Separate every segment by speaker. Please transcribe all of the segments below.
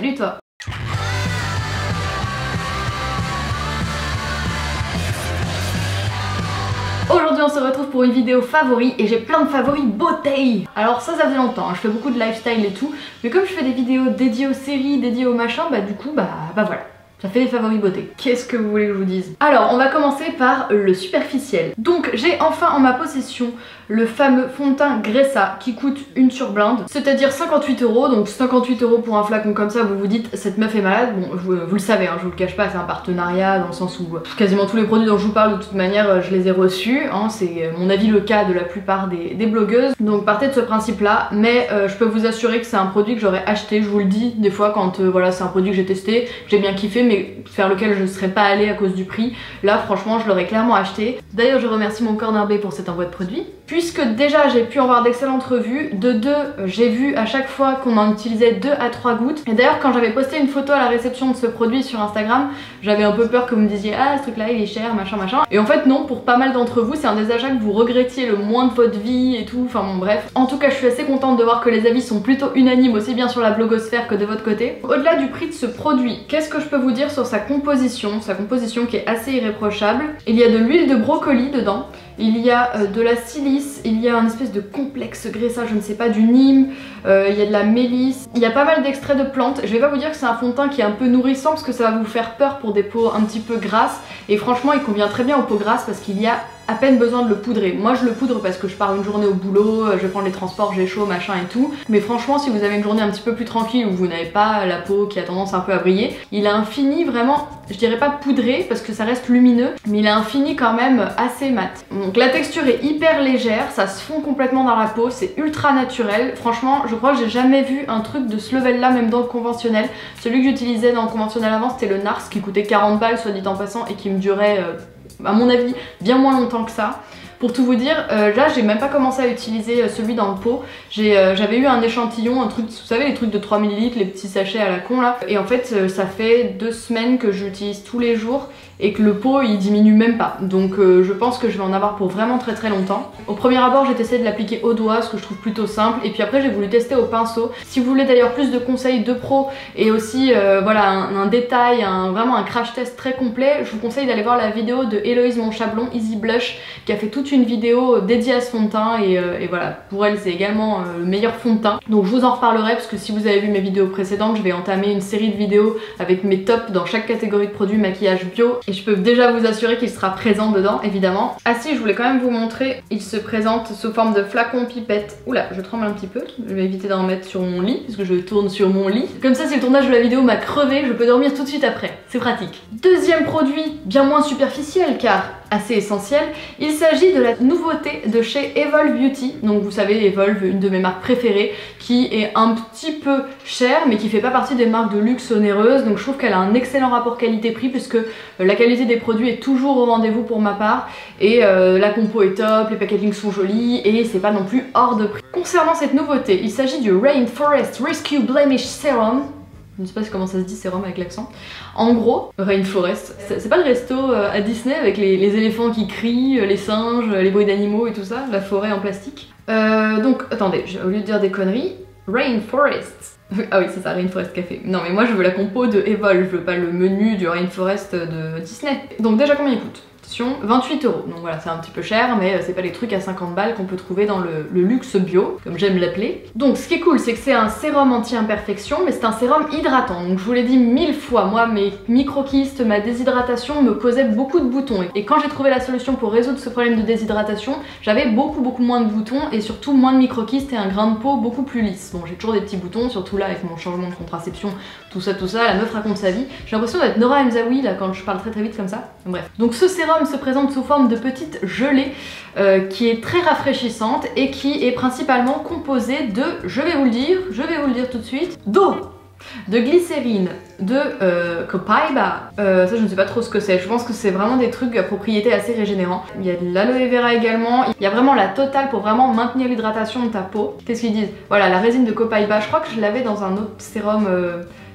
Speaker 1: Salut toi! Aujourd'hui on se retrouve pour une vidéo favoris et j'ai plein de favoris beauté. Alors ça faisait longtemps, hein. Je fais beaucoup de lifestyle et tout, mais comme je fais des vidéos dédiées aux séries, dédiées aux machins, du coup voilà. Ça fait des favoris beauté. Qu'est-ce que vous voulez que je vous dise? Alors on va commencer par le superficiel. Donc j'ai enfin en ma possession le fameux fond de teint Gressa qui coûte une surblinde, c'est-à-dire 58 €. Donc 58 € pour un flacon comme ça, vous vous dites cette meuf est malade. Bon, vous le savez, hein, je vous le cache pas, c'est un partenariat dans le sens où quasiment tous les produits dont je vous parle de toute manière je les ai reçus, hein, c'est mon avis le cas de la plupart des blogueuses. Donc partez de ce principe là, mais je peux vous assurer que c'est un produit que j'aurais acheté, je vous le dis des fois quand voilà, c'est un produit que j'ai testé, j'ai bien kiffé, mais vers lequel je ne serais pas allée à cause du prix. Là franchement je l'aurais clairement acheté. D'ailleurs je remercie mon Corner Bay pour cet envoi de produit, puisque déjà j'ai pu en voir d'excellentes revues. De deux, j'ai vu à chaque fois qu'on en utilisait 2 à 3 gouttes. Et d'ailleurs quand j'avais posté une photo à la réception de ce produit sur Instagram, j'avais un peu peur que vous me disiez ah ce truc là il est cher machin. Et en fait non, pour pas mal d'entre vous c'est un des achats que vous regrettiez le moins de votre vie et tout, enfin bon bref. En tout cas je suis assez contente de voir que les avis sont plutôt unanimes aussi bien sur la blogosphère que de votre côté. Au-delà du prix de ce produit, qu'est-ce que je peux vous dire sur sa composition qui est assez irréprochable? Il y a de l'huile de brocoli dedans, il y a de la silice, il y a un espèce de complexe Gressa, je ne sais pas, du Nîmes, il y a de la mélisse, il y a pas mal d'extraits de plantes. Je vais pas vous dire que c'est un fond de teint qui est un peu nourrissant parce que ça va vous faire peur pour des peaux un petit peu grasses, et franchement il convient très bien aux peaux grasses parce qu'il y a à peine besoin de le poudrer. Moi je le poudre parce que je pars une journée au boulot, je vais prendre les transports, j'ai chaud machin et tout, mais franchement si vous avez une journée un petit peu plus tranquille où vous n'avez pas la peau qui a tendance un peu à briller, il a un fini vraiment, je dirais pas poudré parce que ça reste lumineux, mais il a un fini quand même assez mat. Donc la texture est hyper légère, ça se fond complètement dans la peau, c'est ultra naturel. Franchement je crois que j'ai jamais vu un truc de ce level là même dans le conventionnel. Celui que j'utilisais dans le conventionnel avant c'était le NARS qui coûtait 40 balles soit dit en passant et qui me durait à mon avis bien moins longtemps que ça. Pour tout vous dire, là j'ai même pas commencé à utiliser celui dans le pot. J'avais eu un échantillon, un truc, vous savez les trucs de 3 ml, les petits sachets à la con là. Et en fait ça fait 2 semaines que j'utilise tous les jours et que le pot il diminue même pas. Donc je pense que je vais en avoir pour vraiment très longtemps. Au premier abord j'ai testé de l'appliquer au doigt, ce que je trouve plutôt simple. Et puis après j'ai voulu tester au pinceau. Si vous voulez d'ailleurs plus de conseils de pro et aussi voilà un détail, vraiment un crash test très complet, je vous conseille d'aller voir la vidéo de Héloïse Monchablon, Easy Blush, qui a fait toute une vidéo dédiée à ce fond de teint et voilà, pour elle c'est également le meilleur fond de teint. Donc je vous en reparlerai parce que si vous avez vu mes vidéos précédentes, je vais entamer une série de vidéos avec mes tops dans chaque catégorie de produits maquillage bio et je peux déjà vous assurer qu'il sera présent dedans évidemment. Ah si, je voulais quand même vous montrer, il se présente sous forme de flacon pipette. Oula, je tremble un petit peu, je vais éviter d'en mettre sur mon lit parce que je tourne sur mon lit. Comme ça si le tournage de la vidéo m'a crevé, je peux dormir tout de suite après, c'est pratique. Deuxième produit, bien moins superficiel car assez essentiel, il s'agit de la nouveauté de chez Evolve Beauty. Donc vous savez Evolve, une de mes marques préférées, qui est un petit peu chère mais qui fait pas partie des marques de luxe onéreuses. Donc je trouve qu'elle a un excellent rapport qualité-prix puisque la qualité des produits est toujours au rendez-vous pour ma part et la compo est top, les packagings sont jolis et c'est pas non plus hors de prix. Concernant cette nouveauté, il s'agit du Rainforest Rescue Blemish Serum. Je ne sais pas comment ça se dit sérum avec l'accent. En gros, Rainforest, c'est pas le resto à Disney avec les éléphants qui crient, les singes, les bruits d'animaux et tout ça, la forêt en plastique. Donc attendez, au lieu de dire des conneries, Rainforest. Ah oui c'est ça, Rainforest Café. Non mais moi je veux la compo de Evolve, je veux pas le menu du Rainforest de Disney. Donc déjà combien il coûte? 28 €. Donc voilà, c'est un petit peu cher, mais c'est pas les trucs à 50 balles qu'on peut trouver dans le luxe bio, comme j'aime l'appeler. Donc ce qui est cool, c'est que c'est un sérum anti-imperfection, mais c'est un sérum hydratant. Donc je vous l'ai dit 1000 fois, moi mes microkystes, ma déshydratation me causaient beaucoup de boutons. Et quand j'ai trouvé la solution pour résoudre ce problème de déshydratation, j'avais beaucoup moins de boutons et surtout moins de microkystes et un grain de peau beaucoup plus lisse. Bon, j'ai toujours des petits boutons, surtout là avec mon changement de contraception, tout ça, la meuf raconte sa vie. J'ai l'impression d'être Nora Mzaoui là quand je parle très vite comme ça. Bref. Donc ce sérum se présente sous forme de petites gelées qui est très rafraîchissante et qui est principalement composée de, je vais vous le dire tout de suite, d'eau, de glycérine, de copaiba, ça je ne sais pas trop ce que c'est, je pense que c'est vraiment des trucs à propriété assez régénérants. Il y a de l'aloe vera également, il y a vraiment la totale pour vraiment maintenir l'hydratation de ta peau. Qu'est-ce qu'ils disent? Voilà, la résine de copaiba, je crois que je l'avais dans un autre sérum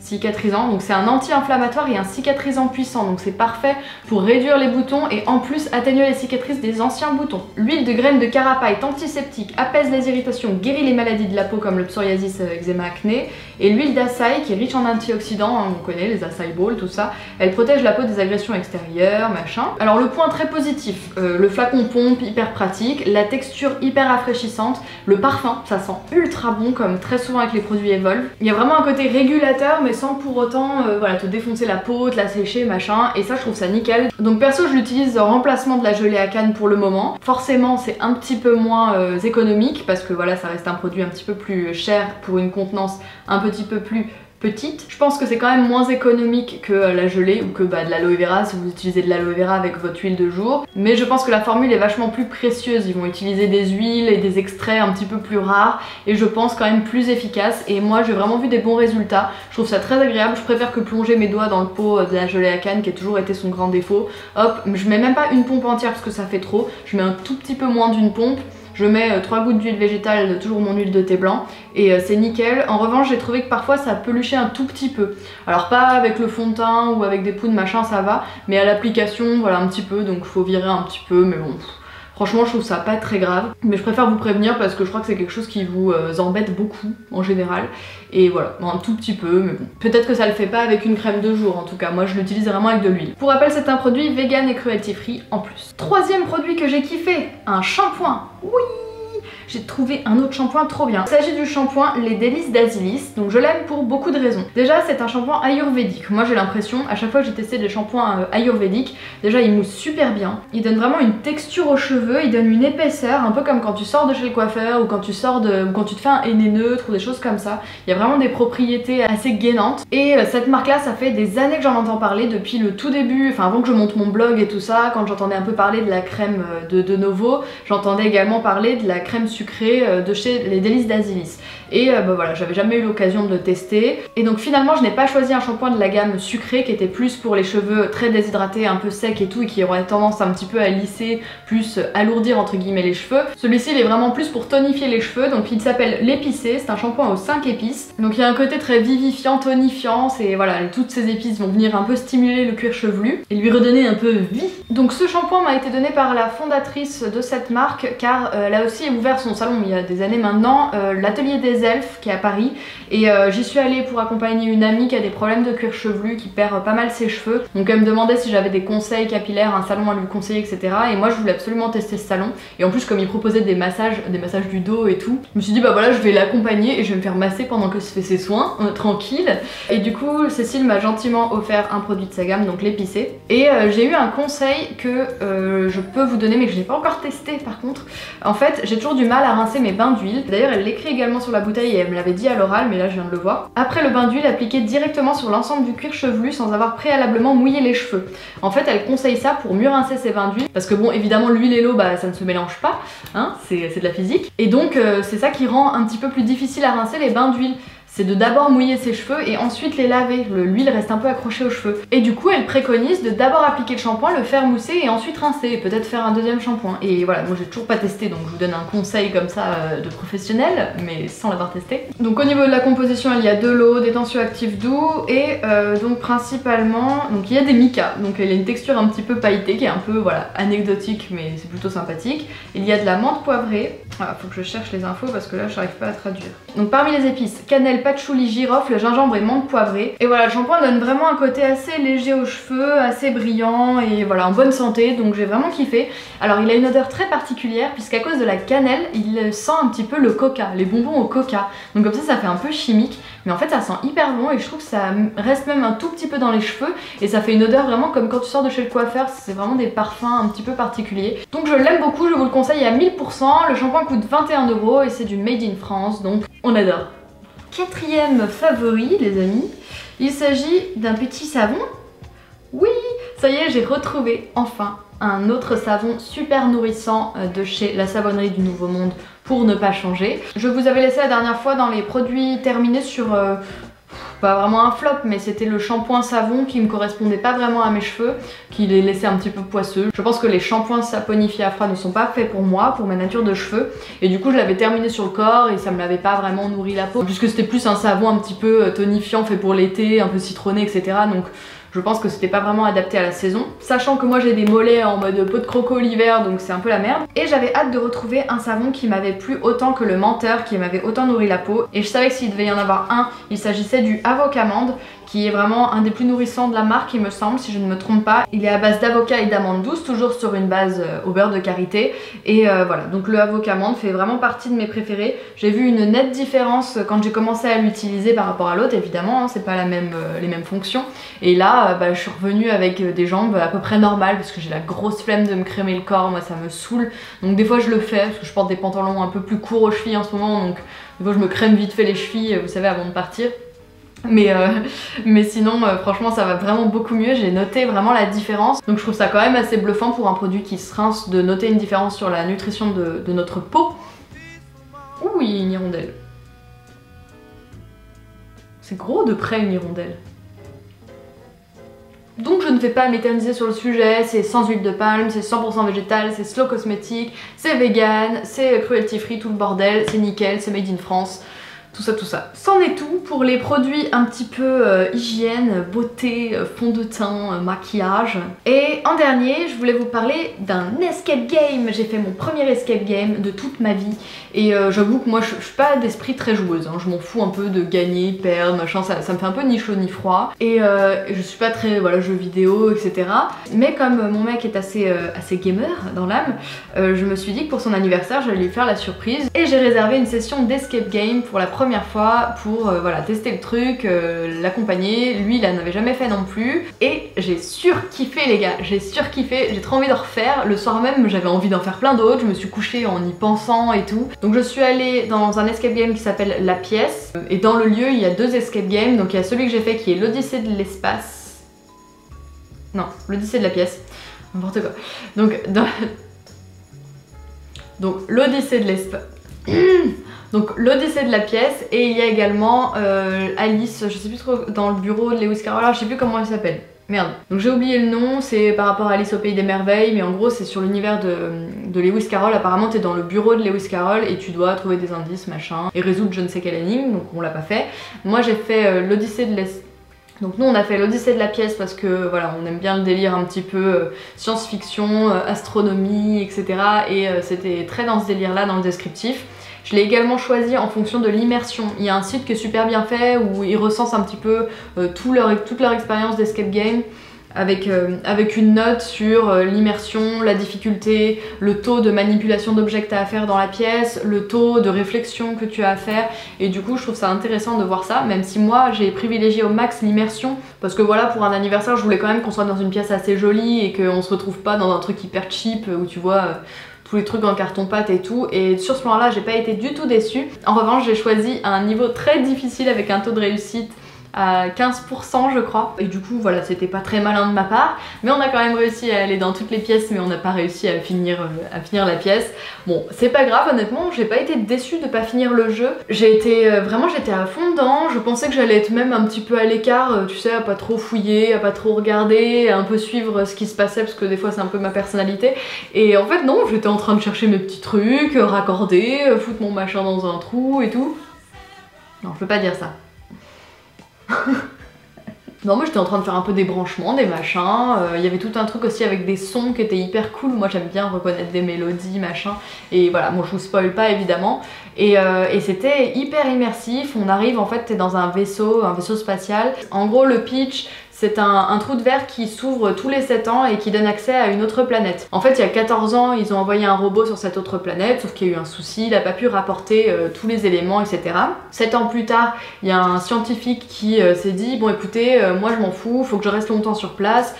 Speaker 1: cicatrisant, donc c'est un anti-inflammatoire et un cicatrisant puissant, donc c'est parfait pour réduire les boutons et en plus atténuer les cicatrices des anciens boutons. L'huile de graines de carapaille est antiseptique, apaise les irritations, guérit les maladies de la peau comme le psoriasis, eczéma, acné, et l'huile d'açaï qui est riche en antioxydants, hein, on connaît les açaï balls, tout ça, elle protège la peau des agressions extérieures, machin. Alors le point très positif, le flacon pompe, hyper pratique, la texture hyper rafraîchissante, le parfum, ça sent ultra bon comme très souvent avec les produits Evolve. Il y a vraiment un côté régulateur mais sans pour autant voilà, te défoncer la peau, te la sécher, machin, et ça je trouve ça nickel. Donc perso je l'utilise en remplacement de la gelée à canne pour le moment. Forcément c'est un petit peu moins économique parce que voilà ça reste un produit un petit peu plus cher pour une contenance un petit peu plus petite. Je pense que c'est quand même moins économique que la gelée ou que de l'aloe vera si vous utilisez de l'aloe vera avec votre huile de jour. Mais je pense que la formule est vachement plus précieuse. Ils vont utiliser des huiles et des extraits un petit peu plus rares et je pense quand même plus efficace. Et moi j'ai vraiment vu des bons résultats. Je trouve ça très agréable. Je préfère que plonger mes doigts dans le pot de la gelée à canne qui a toujours été son grand défaut. Hop, je mets même pas une pompe entière parce que ça fait trop. Je mets un tout petit peu moins d'une pompe. Je mets 3 gouttes d'huile végétale, toujours mon huile de thé blanc, et c'est nickel. En revanche, j'ai trouvé que parfois ça peluchait un tout petit peu. Alors pas avec le fond de teint ou avec des poudres machin, ça va, mais à l'application, voilà un petit peu, donc il faut virer un petit peu, mais bon... Franchement, je trouve ça pas très grave, mais je préfère vous prévenir parce que je crois que c'est quelque chose qui vous embête beaucoup en général. Et voilà, un tout petit peu, mais bon. Peut-être que ça le fait pas avec une crème de jour en tout cas, moi je l'utilise vraiment avec de l'huile. Pour rappel, c'est un produit vegan et cruelty free en plus. Troisième produit que j'ai kiffé, un shampoing. Oui! J'ai trouvé un autre shampoing trop bien. Il s'agit du shampoing Les Délices d'Azilis, donc je l'aime pour beaucoup de raisons. Déjà c'est un shampoing ayurvédique, moi j'ai l'impression, à chaque fois que j'ai testé des shampoings ayurvédiques, déjà il mousse super bien, il donne vraiment une texture aux cheveux, il donne une épaisseur, un peu comme quand tu sors de chez le coiffeur ou quand tu sors de, ou quand tu te fais un henné neutre ou des choses comme ça. Il y a vraiment des propriétés assez gainantes et cette marque là ça fait des années que j'en entends parler depuis le tout début, enfin avant que je monte mon blog et tout ça, quand j'entendais un peu parler de la crème de Novo, j'entendais également parler de la crème sucrée de chez Les Délices d'Azilis. Et voilà, j'avais jamais eu l'occasion de le tester. Et donc finalement je n'ai pas choisi un shampoing de la gamme sucrée qui était plus pour les cheveux très déshydratés, un peu secs et tout, et qui aurait tendance un petit peu à lisser, plus alourdir entre guillemets les cheveux. Celui-ci il est vraiment plus pour tonifier les cheveux, donc il s'appelle l'épicé, c'est un shampoing aux 5 épices. Donc il y a un côté très vivifiant, tonifiant, c'est voilà, toutes ces épices vont venir un peu stimuler le cuir chevelu et lui redonner un peu vie. Donc ce shampoing m'a été donné par la fondatrice de cette marque car elle a aussi ouvert son salon il y a des années maintenant, l'atelier des elfes qui est à Paris, et j'y suis allée pour accompagner une amie qui a des problèmes de cuir chevelu, qui perd pas mal ses cheveux, donc elle me demandait si j'avais des conseils capillaires, un salon à lui conseiller, etc. Et moi je voulais absolument tester ce salon, et en plus comme il proposait des massages du dos et tout, je me suis dit bah voilà je vais l'accompagner et je vais me faire masser pendant que se fait ses soins, tranquille. Et du coup Cécile m'a gentiment offert un produit de sa gamme, donc l'épicé, et j'ai eu un conseil que je peux vous donner mais que je n'ai pas encore testé par contre. En fait j'ai toujours du mal à rincer mes bains d'huile, d'ailleurs elle l'écrit également sur la bouteille et elle me l'avait dit à l'oral mais là je viens de le voir. Après le bain d'huile, appliqué directement sur l'ensemble du cuir chevelu sans avoir préalablement mouillé les cheveux. En fait elle conseille ça pour mieux rincer ses bains d'huile parce que bon évidemment l'huile et l'eau bah ça ne se mélange pas, hein, c'est de la physique, et donc c'est ça qui rend un petit peu plus difficile à rincer les bains d'huile. C'est de d'abord mouiller ses cheveux et ensuite les laver. L'huile reste un peu accrochée aux cheveux. Et du coup, elle préconise de d'abord appliquer le shampoing, le faire mousser et ensuite rincer. Et peut-être faire un deuxième shampoing. Et voilà, moi j'ai toujours pas testé, donc je vous donne un conseil comme ça de professionnel, mais sans l'avoir testé. Donc au niveau de la composition, il y a de l'eau, des tensioactifs doux et donc principalement, donc il y a des micas. Donc il y a une texture un petit peu pailletée qui est un peu voilà anecdotique, mais c'est plutôt sympathique. Il y a de la menthe poivrée. Voilà, faut que je cherche les infos parce que là j'arrive pas à traduire. Donc parmi les épices, cannelle, patchouli, girofle, gingembre et menthe poivrée. Et voilà, le shampoing donne vraiment un côté assez léger aux cheveux, assez brillant et voilà, en bonne santé, donc j'ai vraiment kiffé. Alors il a une odeur très particulière puisqu'à cause de la cannelle, il sent un petit peu le coca, les bonbons au coca. Donc comme ça fait un peu chimique, mais en fait ça sent hyper bon et je trouve que ça reste même un tout petit peu dans les cheveux et ça fait une odeur vraiment comme quand tu sors de chez le coiffeur, c'est vraiment des parfums un petit peu particuliers. Donc je l'aime beaucoup, je vous le conseille à 1000%, le shampoing coûte 21 € et c'est du Made in France, donc on adore. Quatrième favori les amis, il s'agit d'un petit savon. Oui, ça y est, j'ai retrouvé enfin un autre savon super nourrissant de chez la savonnerie du Nouveau Monde pour ne pas changer. Je vous avais laissé la dernière fois dans les produits terminés sur pas vraiment un flop, mais c'était le shampoing savon qui me correspondait pas vraiment à mes cheveux, qui les laissait un petit peu poisseux. Je pense que les shampoings saponifiés à froid ne sont pas faits pour moi, pour ma nature de cheveux, et du coup je l'avais terminé sur le corps et ça me l'avait pas vraiment nourri la peau, puisque c'était plus un savon un petit peu tonifiant fait pour l'été, un peu citronné, etc. Donc je pense que c'était pas vraiment adapté à la saison. Sachant que moi j'ai des mollets en mode peau de croco l'hiver, donc c'est un peu la merde. Et j'avais hâte de retrouver un savon qui m'avait plu autant que le menteur, qui m'avait autant nourri la peau. Et je savais que s'il devait y en avoir un, il s'agissait du Avocamande, qui est vraiment un des plus nourrissants de la marque, il me semble, si je ne me trompe pas. Il est à base d'avocat et d'amande douce, toujours sur une base au beurre de karité. Et voilà, donc le Avocamande fait vraiment partie de mes préférés. J'ai vu une nette différence quand j'ai commencé à l'utiliser par rapport à l'autre, évidemment, hein, c'est pas les mêmes fonctions. Et là, je suis revenue avec des jambes à peu près normales, parce que j'ai la grosse flemme de me crémer le corps, moi ça me saoule. Donc des fois je le fais, parce que je porte des pantalons un peu plus courts aux chevilles en ce moment, donc des fois je me crème vite fait les chevilles, vous savez, avant de partir. Mais sinon franchement ça va vraiment beaucoup mieux, j'ai noté vraiment la différence. Donc je trouve ça quand même assez bluffant pour un produit qui se rince de noter une différence sur la nutrition de notre peau. Ouh, il y a une hirondelle. C'est gros de près une hirondelle. Donc je ne vais pas m'éterniser sur le sujet, c'est sans huile de palme, c'est 100% végétal, c'est slow cosmétique, c'est vegan, c'est cruelty free, tout le bordel, c'est nickel, c'est made in France. Tout ça, tout ça. C'en est tout pour les produits un petit peu hygiène, beauté, fond de teint, maquillage. Et en dernier, je voulais vous parler d'un escape game. J'ai fait mon premier escape game de toute ma vie. Et j'avoue que moi je suis pas d'esprit très joueuse, hein. Je m'en fous un peu de gagner, perdre, machin, ça me fait un peu ni chaud ni froid. Et je suis pas très jeux vidéo, etc. Mais comme mon mec est assez gamer dans l'âme, je me suis dit que pour son anniversaire j'allais lui faire la surprise. Et j'ai réservé une session d'escape game pour la première fois pour tester le truc, l'accompagner. Lui il en avait jamais fait non plus. Et j'ai surkiffé les gars, j'ai surkiffé, j'ai trop envie de refaire. Le soir même j'avais envie d'en faire plein d'autres, je me suis couchée en y pensant et tout. Donc je suis allée dans un escape game qui s'appelle La Pièce. Et dans le lieu il y a deux escape games. Donc il y a celui que j'ai fait qui est l'Odyssée de l'espace. Non, l'Odyssée de la pièce. N'importe quoi. Donc l'Odyssée de l'espace. Donc l'Odyssée de la pièce, et il y a également Alice, je sais plus trop, dans le bureau de Lewis Carroll, alors je sais plus comment elle s'appelle. Merde. Donc j'ai oublié le nom, c'est par rapport à Alice au Pays des Merveilles, mais en gros c'est sur l'univers de Lewis Carroll. Apparemment t'es dans le bureau de Lewis Carroll et tu dois trouver des indices, machin, et résoudre je ne sais quelle énigme, donc on l'a pas fait. Moi j'ai fait l'Odyssée de l'espace. Donc nous on a fait l'Odyssée de la pièce parce que voilà, on aime bien le délire un petit peu science-fiction, astronomie, etc. Et c'était très dans ce délire là dans le descriptif. Je l'ai également choisi en fonction de l'immersion. Il y a un site qui est super bien fait où ils recensent un petit peu toute leur expérience d'escape game avec une note sur l'immersion, la difficulté, le taux de manipulation d'objets que tu as à faire dans la pièce, le taux de réflexion que tu as à faire. Et du coup je trouve ça intéressant de voir ça, même si moi j'ai privilégié au max l'immersion parce que voilà, pour un anniversaire je voulais quand même qu'on soit dans une pièce assez jolie et qu'on se retrouve pas dans un truc hyper cheap où tu vois tous les trucs en carton-pâte et tout, et sur ce plan-là j'ai pas été du tout déçue. En revanche j'ai choisi un niveau très difficile avec un taux de réussite à 15% je crois, et du coup voilà, c'était pas très malin de ma part, mais on a quand même réussi à aller dans toutes les pièces, mais on n'a pas réussi à finir la pièce. Bon, c'est pas grave, honnêtement j'ai pas été déçue de pas finir le jeu. J'étais à fond dedans, je pensais que j'allais être même un petit peu à l'écart, tu sais, à pas trop fouiller, à pas trop regarder, à un peu suivre ce qui se passait, parce que des fois c'est un peu ma personnalité, et en fait non, j'étais en train de chercher mes petits trucs, raccorder, foutre mon machin dans un trou et tout. Non, je peux pas dire ça. Non, moi j'étais en train de faire un peu des branchements, des machins, il y avait tout un truc aussi avec des sons qui étaient hyper cool. Moi j'aime bien reconnaître des mélodies, machin, et voilà, bon je vous spoil pas évidemment. Et c'était hyper immersif. On arrive, en fait t'es dans un vaisseau spatial. En gros le pitch, c'est un trou de verre qui s'ouvre tous les 7 ans et qui donne accès à une autre planète. En fait, il y a 14 ans, ils ont envoyé un robot sur cette autre planète, sauf qu'il y a eu un souci, il n'a pas pu rapporter tous les éléments, etc. 7 ans plus tard, il y a un scientifique qui s'est dit, bon écoutez, moi je m'en fous, faut que je reste longtemps sur place,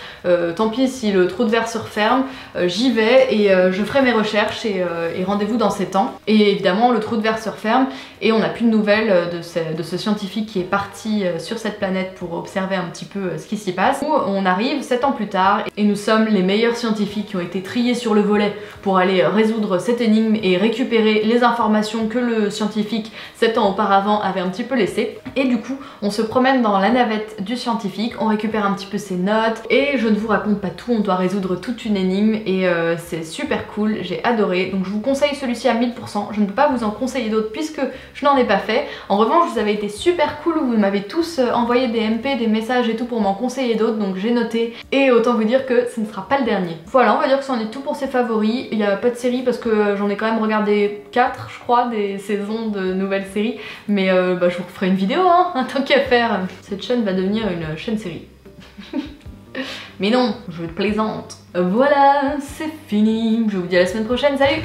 Speaker 1: tant pis si le trou de verre se referme, j'y vais et je ferai mes recherches et rendez-vous dans 7 ans. Et évidemment, le trou de verre se referme et on n'a plus de nouvelles de ce scientifique qui est parti sur cette planète pour observer un petit peu ce qui s'y passe. Où on arrive 7 ans plus tard et nous sommes les meilleurs scientifiques qui ont été triés sur le volet pour aller résoudre cette énigme et récupérer les informations que le scientifique 7 ans auparavant avait un petit peu laissées. Et du coup, on se promène dans la navette du scientifique, on récupère un petit peu ses notes et je ne vous raconte pas tout, on doit résoudre toute une énigme et c'est super cool, j'ai adoré. Donc je vous conseille celui-ci à 1000%, je ne peux pas vous en conseiller d'autres puisque je n'en ai pas fait. En revanche, vous avez été super cool, vous m'avez tous envoyé des MP, des messages et tout pour m'en conseiller d'autres, donc j'ai noté et autant vous dire que ce ne sera pas le dernier. Voilà, on va dire que c'en est tout pour ces favoris. Il n'y a pas de série parce que j'en ai quand même regardé 4 je crois, des saisons de nouvelles séries, mais je vous referai une vidéo hein, tant qu'à faire. Cette chaîne va devenir une chaîne série. Mais non, je plaisante. Voilà, c'est fini, je vous dis à la semaine prochaine, salut!